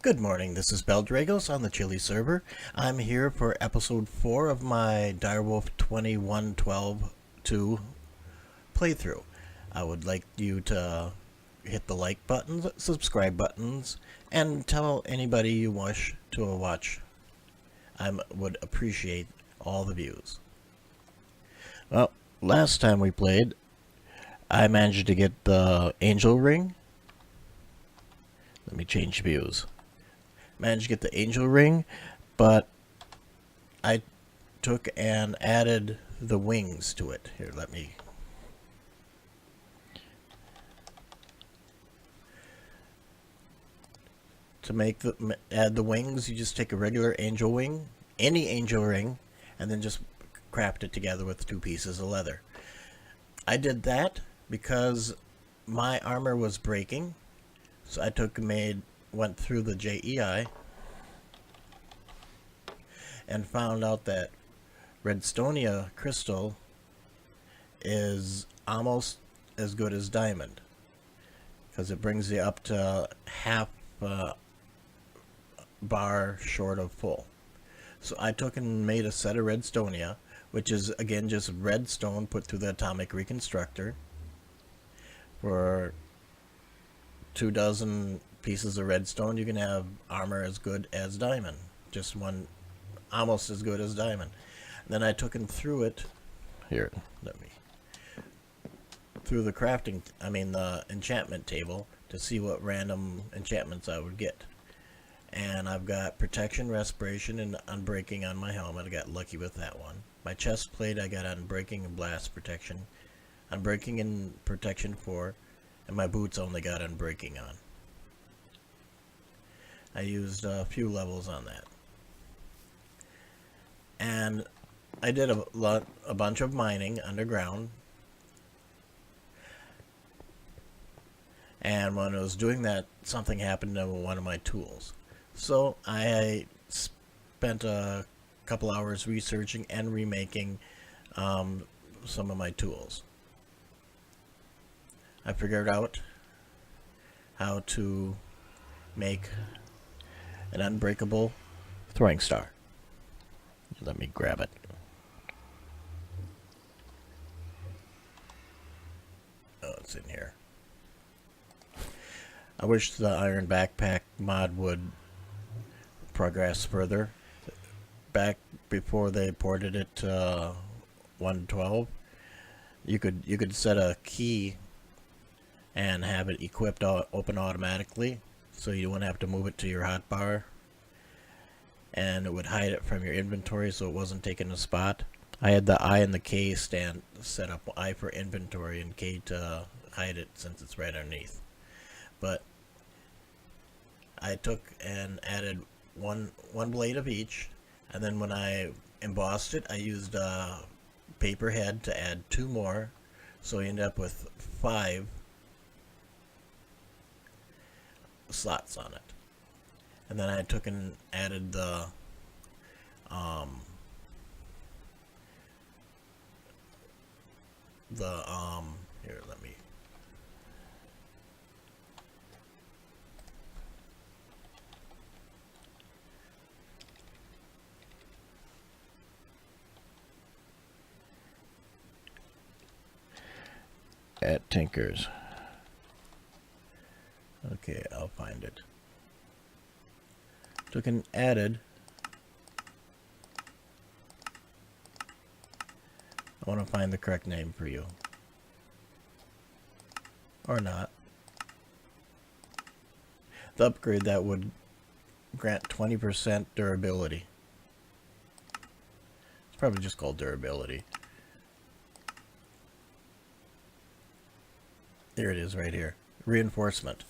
Good morning, this is Beldragos on the Chili server. I'm here for episode 4 of my Direwolf 2112 2 playthrough. I would like you to hit the like buttons, subscribe buttons, and tell anybody you wish to watch. I would appreciate all the views. Well, last time we played, I managed to get the angel ring. Let me change views. Managed to get the angel ring, but I took and added the wings to it. Here, let me... To add the wings, you just take a regular angel wing, any angel ring, and then just craft it together with 2 pieces of leather. I did that because my armor was breaking, so I went through the JEI and found out that Redstonia crystal is almost as good as diamond because it brings you up to half bar short of full. So I took and made a set of Redstonia, which is again just red stone put through the atomic reconstructor. For 24 pieces of redstone, you can have armor as good as diamond. Just one, almost as good as diamond. Then I took and threw it. Here, through the the enchantment table to see what random enchantments I would get. And I've got protection, respiration, and unbreaking on my helmet. I got lucky with that one. My chest plate, I got unbreaking and blast protection. Unbreaking and protection 4. And my boots only got unbreaking on. I used a few levels on that. And I did a bunch of mining underground. And when I was doing that, something happened to one of my tools. So I spent a couple hours researching and remaking some of my tools. I figured out how to make an unbreakable throwing star. Let me grab it. Oh, it's in here. I wish the iron backpack mod would progress further. Back before they ported it to 112, you could set a key and have it equipped open automatically, so you wouldn't have to move it to your hotbar, and it would hide it from your inventory so it wasn't taking a spot. I had the I and the K stand set up, I for inventory and K to hide it since it's right underneath. But I took and added one blade of each, and then when I embossed it, I used a paper head to add 2 more, so you end up with 5 slots on it. And then I took and added the here, let me... at Tinker's. Okay, I'll find it. Took and added. I want to find the correct name for you. Or not. The upgrade that would grant 20% durability. It's probably just called durability. There it is right here. Reinforcement.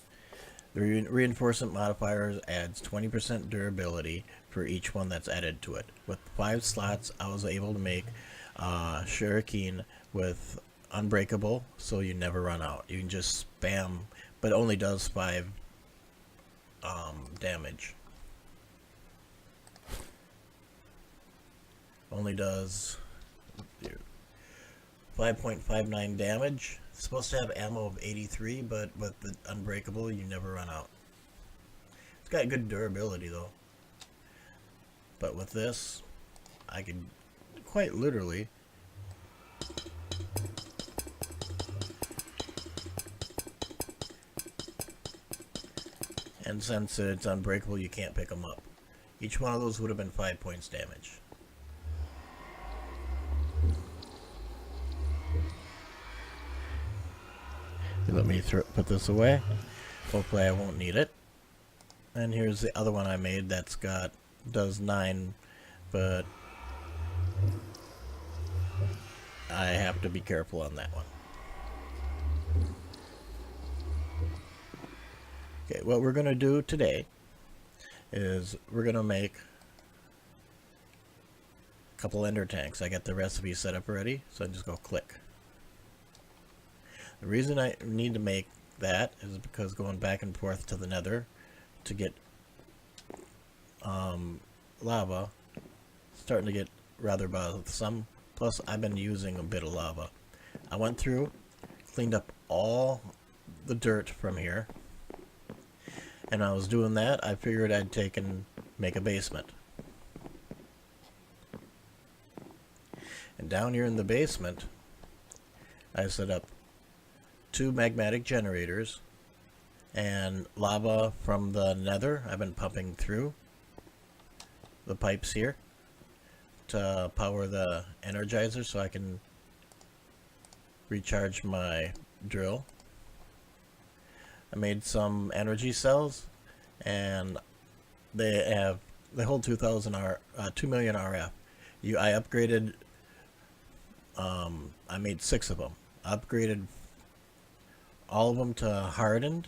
The reinforcement modifier adds 20% durability for each one that's added to it. With 5 slots, I was able to make Shuriken with unbreakable, so you never run out. You can just spam, but it only does 5 damage. Only does 5.59 damage. It's supposed to have ammo of 83, but with the unbreakable, you never run out. got good durability though. But with this, I can quite literally and since it's unbreakable, you can't pick them up. Each one of those would have been 5 points damage. Let me put this away. Hopefully I won't need it. And here's the other one I made that's does 9, but I have to be careful on that one. Okay, what we're going to do today is we're going to make a couple ender tanks. I got the recipe set up already, so I just go click. The reason I need to make that is because going back and forth to the nether to get lava, starting to get rather bothersome. Plus I've been using a bit of lava. I went through, cleaned up all the dirt from here, and I was doing that, I figured I'd make a basement. And down here in the basement I set up 2 magmatic generators and lava from the nether. I've been pumping through the pipes here to power the energizer so I can recharge my drill. I made some energy cells and they hold 2 million RF. I upgraded, I made 6 of them. Upgraded all of them to hardened,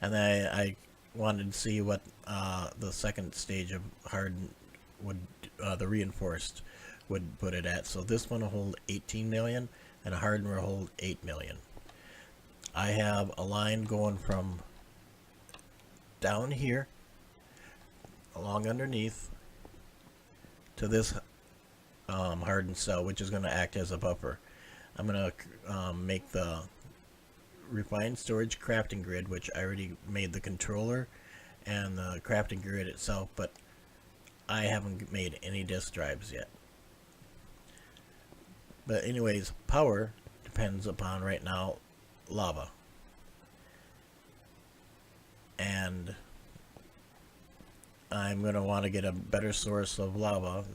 and then I wanted to see what the second stage of hardened would, the reinforced would put it at. So this one will hold 18 million and a hardened will hold 8 million. I have a line going from down here along underneath to this hardened cell, which is going to act as a buffer. I'm going to make the refined storage crafting grid, which I already made the controller and the crafting grid itself, but I haven't made any disk drives yet. But anyways, power depends upon right now lava, and I'm going to want to get a better source of lava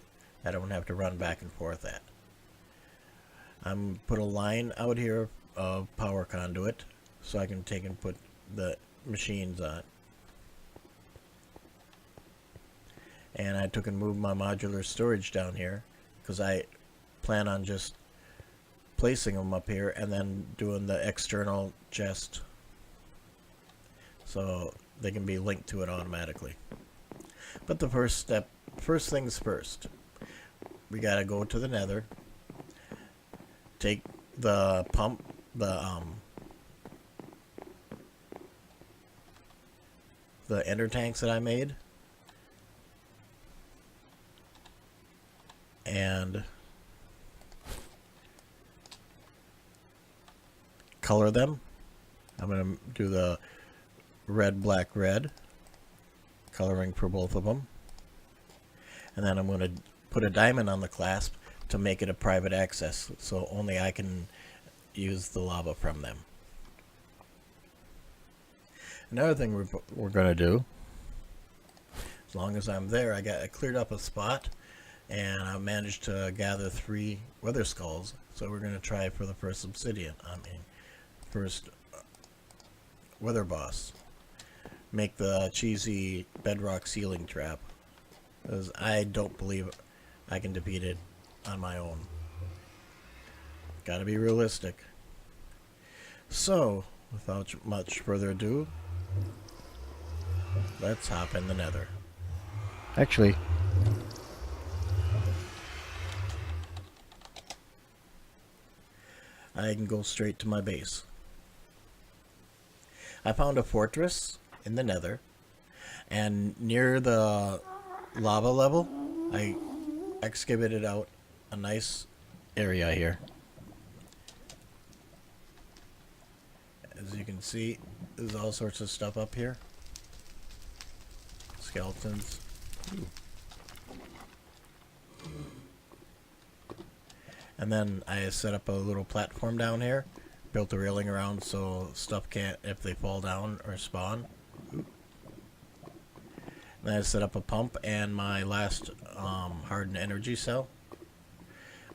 that I don't have to run back and forth at. I'm put a line out here of power conduit so I can take and put the machines on. And I took and moved my modular storage down here because I plan on just placing them up here and then doing the external chest so they can be linked to it automatically. But the first things first, we gotta go to the nether, take the pump, the ender tanks that I made, and color them. I'm going to do the red, black, red coloring for both of them, and then I'm going to put a diamond on the clasp to make it a private access so only I can use the lava from them. Another thing we're going to do, as long as I'm there, I cleared up a spot and I managed to gather 3 wither skulls, so we're going to try for the first obsidian, first wither boss. Make the cheesy bedrock ceiling trap, because I don't believe I can defeat it on my own. Gotta be realistic. So, without much further ado, let's hop in the nether. Actually, I can go straight to my base. I found a fortress in the nether, and near the lava level, I excavated out a nice area here. As you can see, there's all sorts of stuff up here. Skeletons. Ooh. And then I set up a little platform down here. Built a railing around so stuff can't, if they fall down or spawn. Ooh. Then I set up a pump and my last hardened energy cell,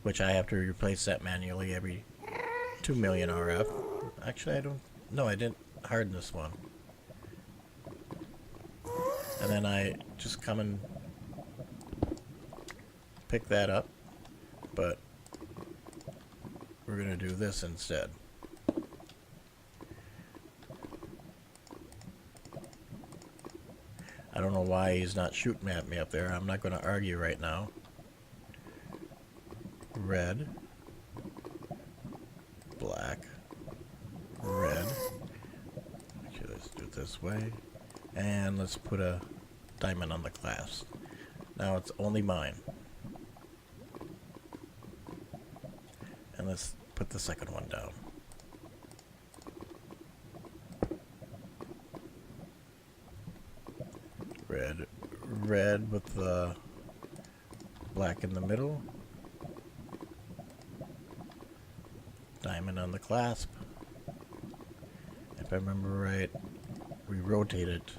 which I have to replace that manually every 2 million RF. Actually, I don't. No, I didn't harden this one. And then I just come and pick that up, but we're gonna do this instead. I don't know why he's not shooting at me up there. I'm not going to argue right now. Red. Black. Red. Okay, let's do it this way. And let's put a diamond on the clasp. Now it's only mine. And let's put the second one down. Red with the black in the middle. Diamond on the clasp. If I remember right, we rotate it.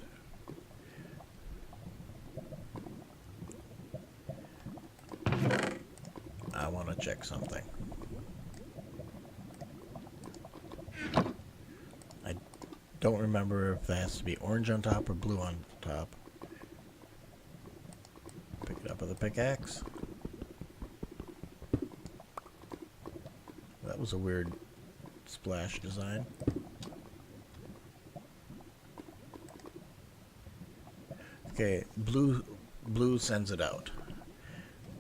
I want to check something. I don't remember if that has to be orange on top or blue on top. Pick it up with a pickaxe. That was a weird splash design. Okay, blue sends it out.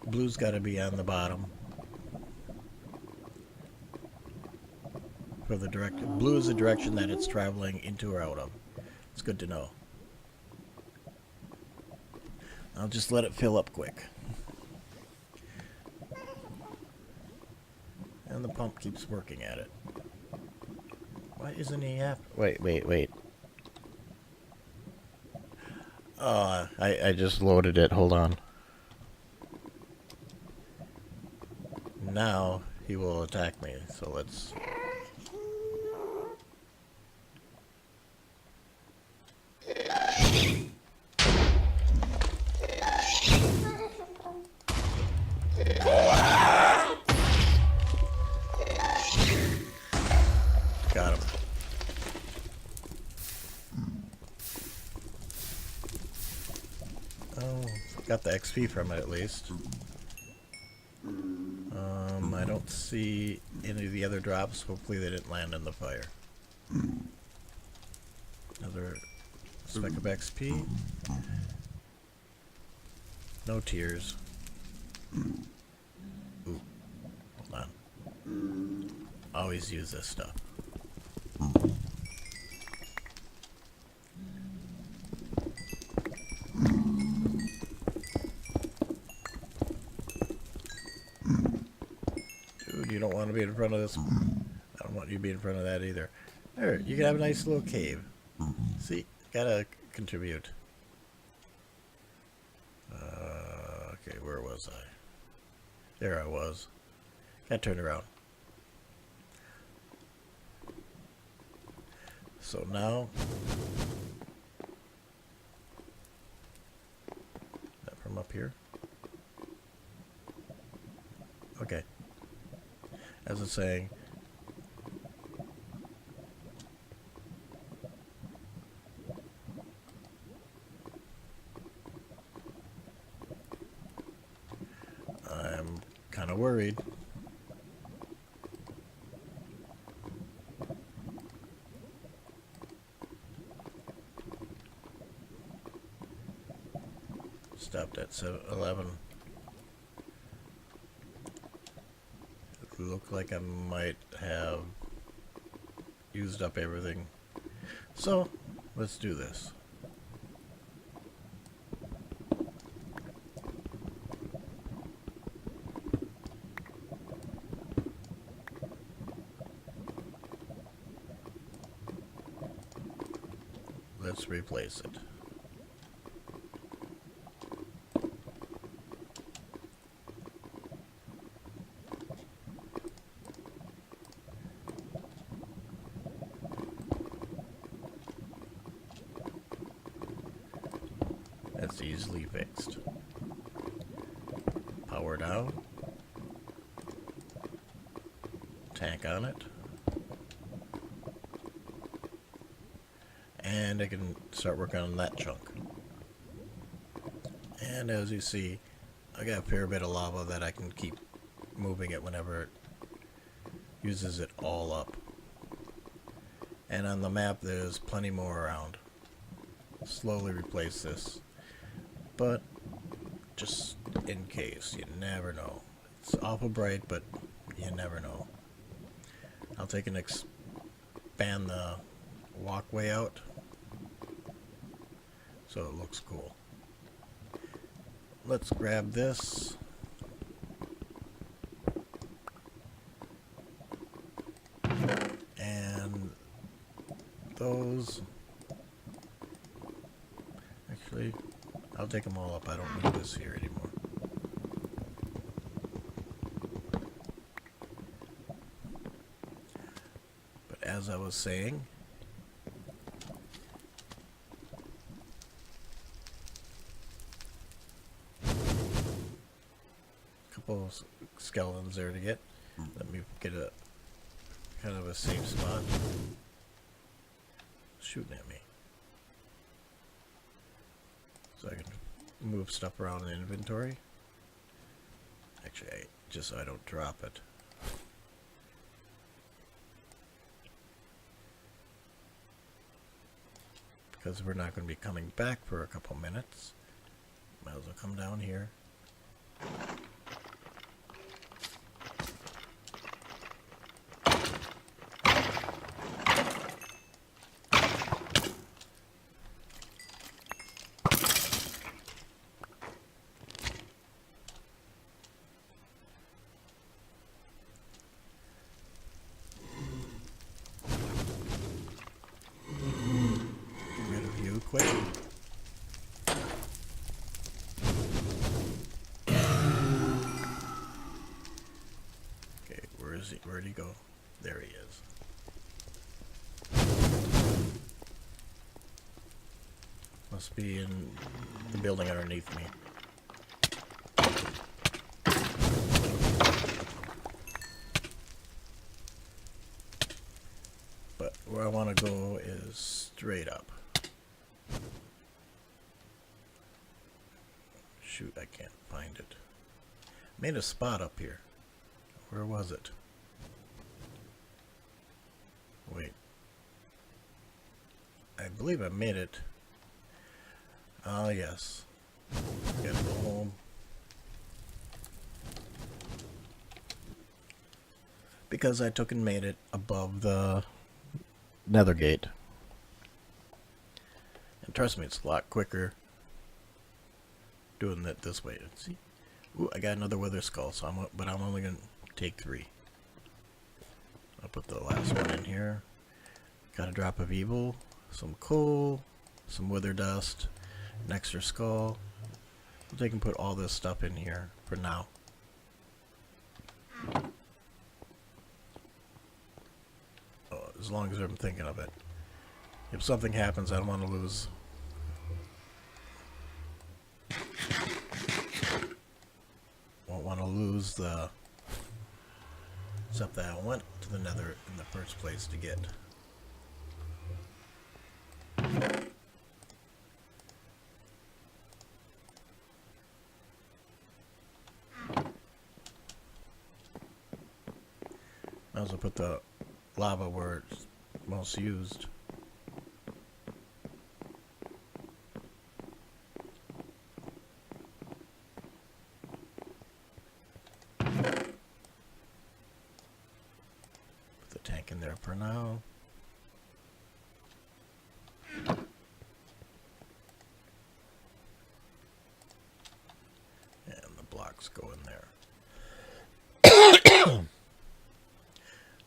Blue's got to be on the bottom. For the direction. Blue is the direction that it's traveling into or out of. It's good to know. I'll just let it fill up quick. And the pump keeps working at it. Why isn't he happy? Wait. I just loaded it. Hold on. Now he will attack me. So let's... Got him. Oh, got the XP from it at least. I don't see any of the other drops. Hopefully they didn't land in the fire. Another speck of XP. No tears. Ooh, hold on. Always use this stuff. Dude, you don't want to be in front of this. I don't want you to be in front of that either. There, you can have a nice little cave. See, gotta contribute. Okay, where was I? There I was. Gotta turn around. So now, that from up here. Okay. As it's saying, I'm kind of worried. Stopped at 11. It looked like I might have used up everything. So, let's do this. Let's replace it. It's easily fixed. Power down. Tank on it. And I can start working on that chunk. And as you see, I got a fair bit of lava that I can keep moving it whenever it uses it all up. And on the map there's plenty more around. Slowly replace this. But just in case, you never know. It's awful bright, but you never know. I'll take and expand the walkway out so it looks cool. Let's grab this. And those. Actually, I'll take them all up. I don't need this here anymore. But as I was saying, couple skeletons there to get. Let me get a kind of a safe spot. Shooting at me. So I can move stuff around in the inventory. Actually, just so I don't drop it. Because we're not going to be coming back for a couple minutes. Might as well come down here. Quick. Okay, where is he? Where'd he go? There he is. Must be in the building underneath me. But where I want to go is straight up. Shoot, I can't find it. Made a spot up here. Where was it? Wait. I believe I made it. Ah, yes. Gotta go home. Because I took and made it above the nether gate. And trust me, it's a lot quicker doing it this way. Let's see. Ooh, I got another wither skull, so I'm only gonna take 3. I'll put the last one in here. Got a drop of evil, some coal, some wither dust, an extra skull. We'll take and put all this stuff in here for now. Oh, as long as I'm thinking of it. If something happens, I don't want to lose. Won't want to lose the stuff that I went to the nether in the first place to get. Might as well put the lava where it's most used. In there for now. And the blocks go in there.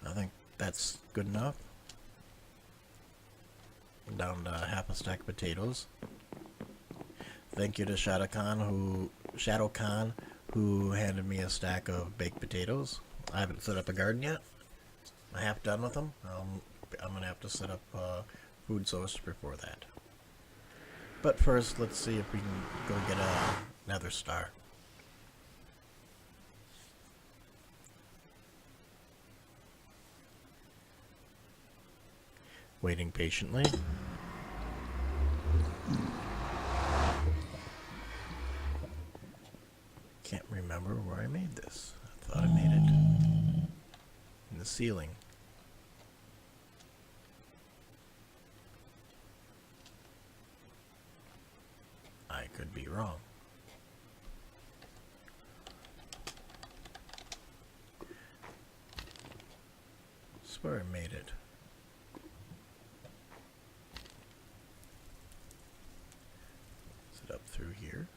I think that's good enough. Down to half a stack of potatoes. Thank you to Shadowcon who handed me a stack of baked potatoes. I haven't set up a garden yet. I'm half done with them. I'm going to have to set up a food source before that. But first, let's see if we can go get another star. Waiting patiently. Can't remember where I made this. I thought I made it in the ceiling. I could be wrong. I swear I made it. Is it up through here?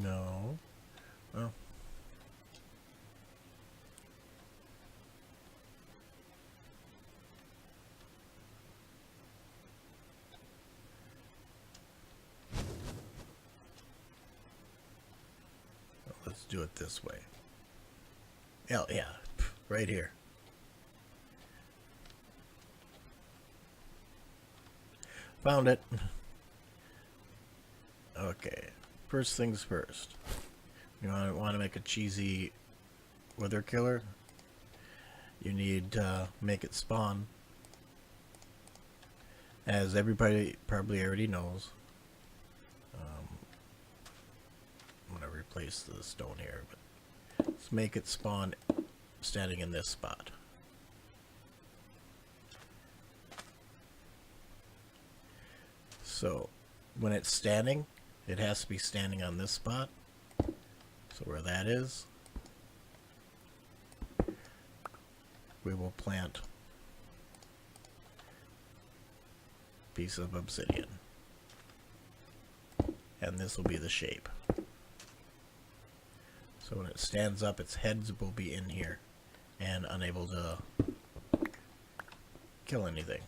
No. Well. Let's do it this way. Yeah, right here. Found it. Okay. First things first. You want to make a cheesy wither killer? You need to make it spawn. As everybody probably already knows. I'm going to replace the stone here, but let's make it spawn standing in this spot. So when it's standing, it has to be standing on this spot. So where that is, we will plant a piece of obsidian. And this will be the shape. So when it stands up, its heads will be in here and unable to kill anything.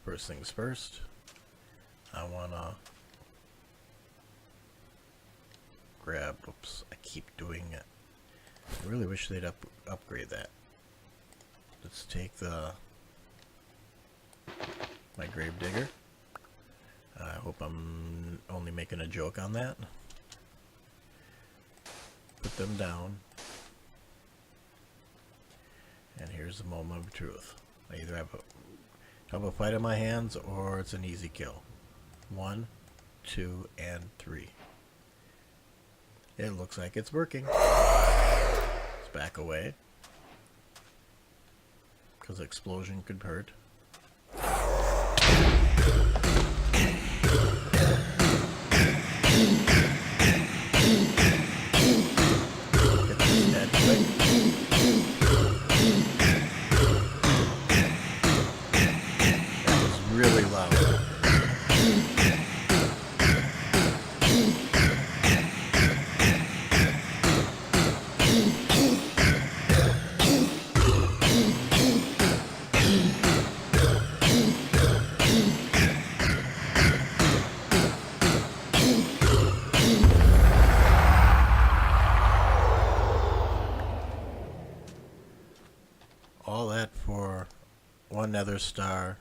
First things first, I want to grab, oops, I keep doing it. I really wish they'd upgrade that. Let's take my grave digger. I hope I'm only making a joke on that. Put them down. And here's the moment of truth. I either have a fight on my hands or it's an easy kill. 1, 2, and 3. It looks like it's working. Let's back away. Because explosion could hurt. Get this dead quick. That was really loud. All that for one nether star,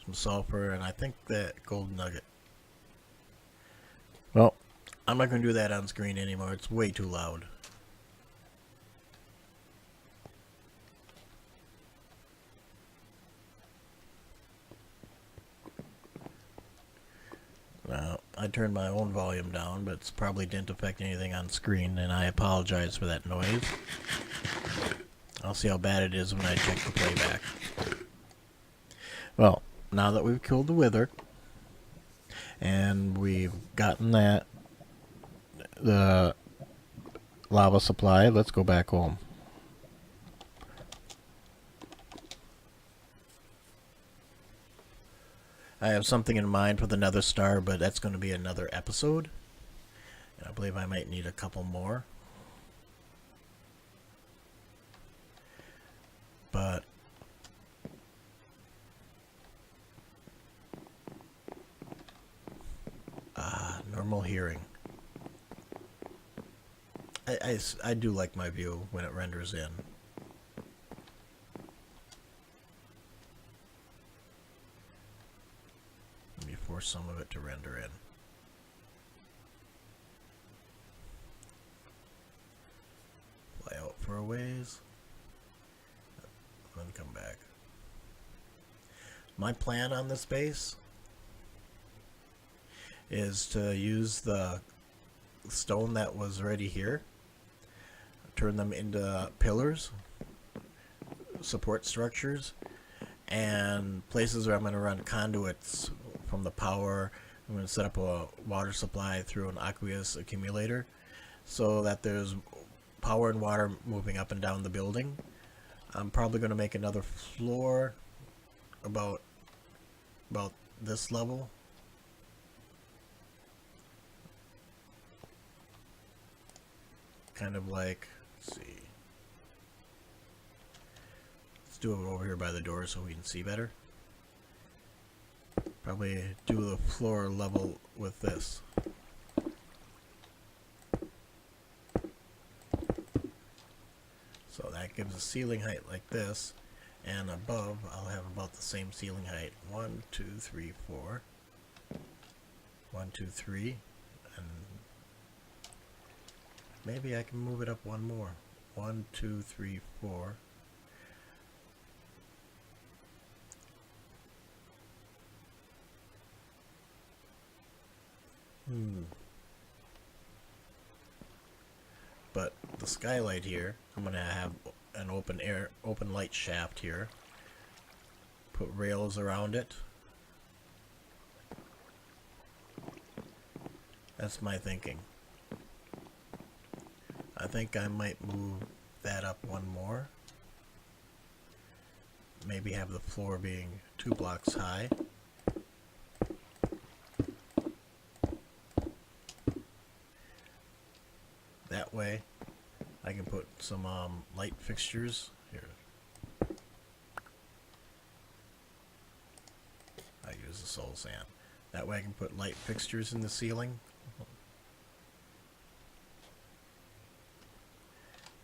some sulfur, and I think that gold nugget. Well, I'm not going to do that on screen anymore. It's way too loud. Now, I turned my own volume down, but it's probably didn't affect anything on screen, and I apologize for that noise. I'll see how bad it is when I check the playback. Well, now that we've killed the wither, and we've gotten the lava supply, let's go back home. I have something in mind for the nether star, but that's going to be another episode. And I believe I might need a couple more. But normal hearing. I do like my view when it renders in. Let me force some of it to render in. Fly out for a ways, then come back. My plan on this base is to use the stone that was already here, turn them into pillars, support structures, and places where I'm going to run conduits from the power. I'm going to set up a water supply through an aqueous accumulator so that there's power and water moving up and down the building. I'm probably going to make another floor about this level. Kind of like, let's see. Let's do it over here by the door so we can see better. Probably do the floor level with this. So that gives a ceiling height like this, and above I'll have about the same ceiling height. 1, 2, 3, 4. 1, 2, 3, and maybe I can move it up one more. 1, 2, 3, 4. But the skylight here, I'm gonna have an open light shaft here. Put rails around it. That's my thinking. I think I might move that up one more. Maybe have the floor being 2 blocks high. That way I can put some light fixtures here. I use the soul sand. That way I can put light fixtures in the ceiling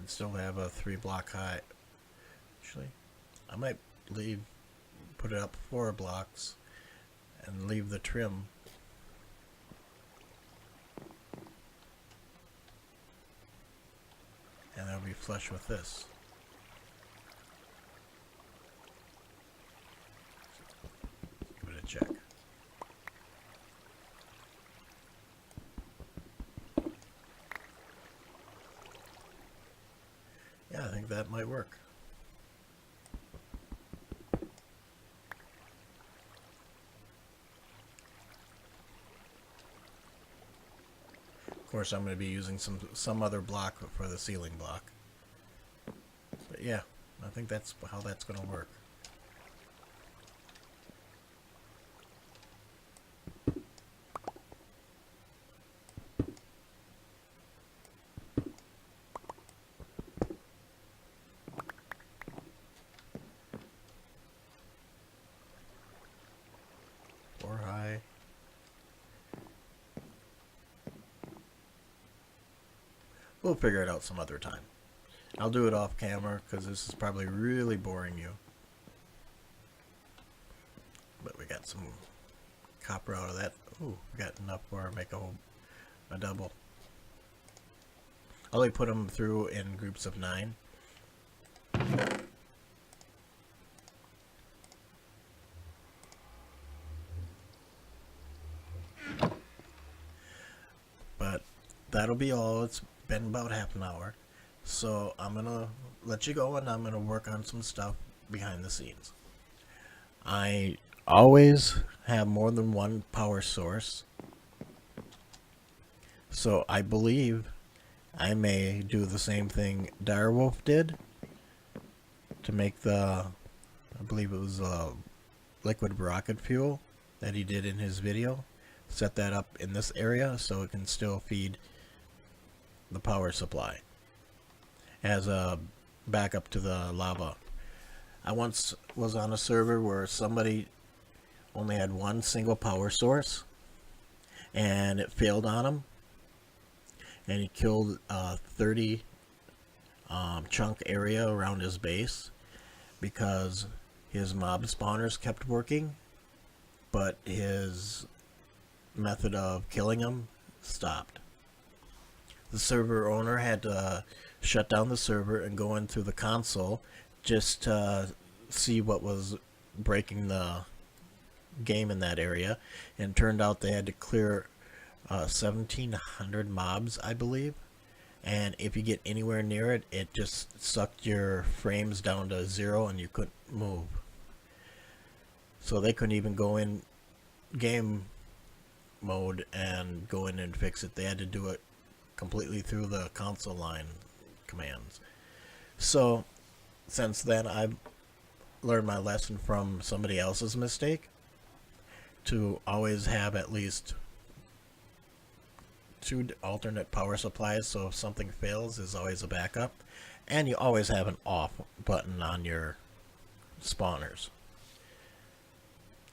and still have a 3 block high. Actually, I might put it up 4 blocks and leave the trim and that'll be flush with this. Give it a check. Yeah, I think that might work. Of course, I'm going to be using some other block for the ceiling block. But yeah, I think that's how that's going to work. Floor high. We'll figure it out some other time. I'll do it off camera because this is probably really boring you. But we got some copper out of that. Ooh, we got enough for make a double. I'll only put them through in groups of 9. But that'll be all. It's been about half an hour, so I'm gonna let you go and I'm gonna work on some stuff behind the scenes. I always have more than one power source, so I believe I may do the same thing Direwolf did to make the, I believe it was liquid rocket fuel that he did in his video. Set that up in this area so it can still feed the power supply as a backup to the lava. I once was on a server where somebody only had one single power source and it failed on them, and he killed 30 chunk area around his base because his mob spawners kept working, but his method of killing them stopped. The server owner had to shut down the server and go into the console just to see what was breaking the game in that area, and it turned out they had to clear 1,700 mobs, I believe, and if you get anywhere near it, it just sucked your frames down to 0 and you couldn't move. So they couldn't even go in game mode and go in and fix it. They had to do it completely through the console line commands. So since then, I've learned my lesson from somebody else's mistake to always have at least 2 alternate power supplies, so if something fails, there's always a backup, and you always have an off button on your spawners.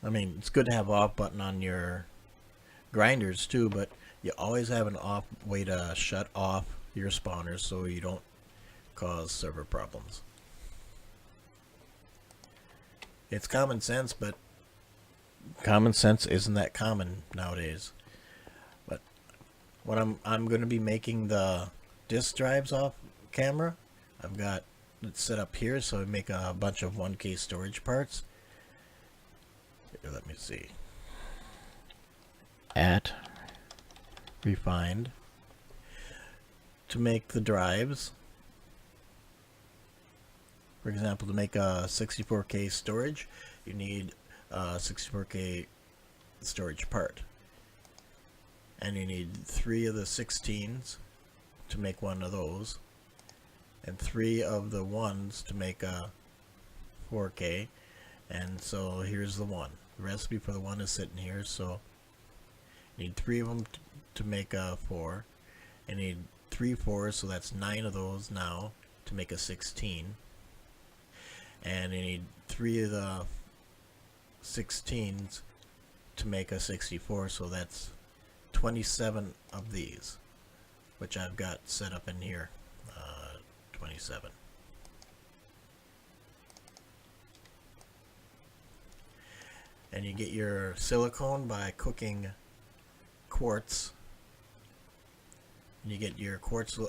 I mean, it's good to have off button on your grinders too, but you always have an off way to shut off your spawners so you don't cause server problems. It's common sense, but common sense isn't that common nowadays. But what I'm going to be making the disk drives off camera. I've got it set up here, so I make a bunch of 1K storage parts. Here, let me see. At refined to make the drives. For example, to make a 64K storage, you need a 64K storage part, and you need 3 of the 16s to make one of those, and 3 of the 1s to make a 4K. And so here's the one. The recipe for the one is sitting here, so you need 3 of them to make a 4, and you need 3 4s, so that's 9 of those now to make a 16, and you need 3 of the 16s to make a 64, so that's 27 of these, which I've got set up in here. 27. And you get your silicone by cooking quartz, and you get your quartz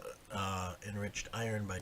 enriched iron by